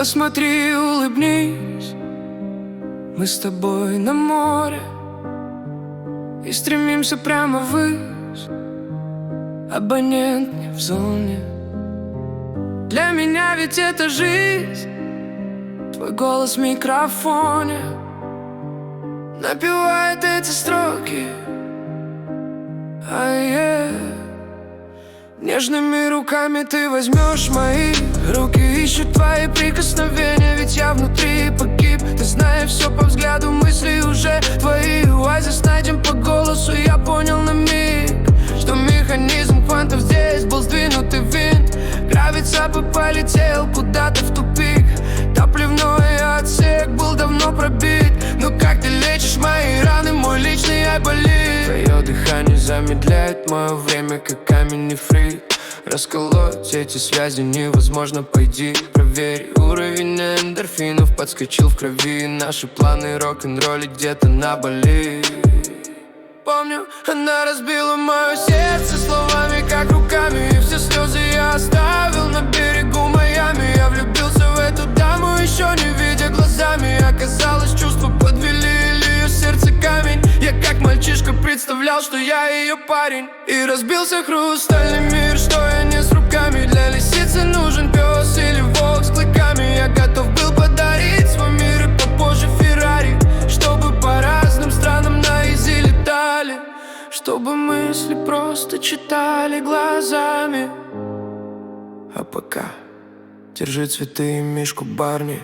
Посмотри, улыбнись, мы с тобой на море и стремимся прямо ввысь. Абонент не в зоне. Для меня ведь это жизнь, твой голос в микрофоне напевает эти строки. Нежными руками ты возьмешь мои руки, ищут твои прикосновения, ведь я внутри погиб. Ты знаешь все по взгляду, мысли уже твои. Оазис найдем по голосу, я понял на миг, что механизм квантов здесь был сдвинутый винт. Гравицап и полетел куда-то в тупик. Топливной отсек был давно пробит. Но как ты лечишь мои раны, мой личный айболит? Твое дыхание замедляет мое время, как каменный фрик. Расколоть эти связи невозможно, пойди проверь. Уровень эндорфинов подскочил в крови. Наши планы рок-н-ролли где-то на Бали. Помню, она разбила мое сердце словами, как руками. И все слезы я оставил на берегу Майами. Я влюбился в эту даму, еще не видя глазами. Оказалось, чувства подвели, или ее сердце камень. Я как мальчишка представлял, что я ее парень. И разбился хрустальный мир, что я не с руками. Для лисицы нужен пес или волк с клыками. Я готов был подарить свой мир и попозже Феррари, чтобы по разным странам на изи летали, чтобы мысли просто читали глазами. А пока держи цветы и мишку Барни.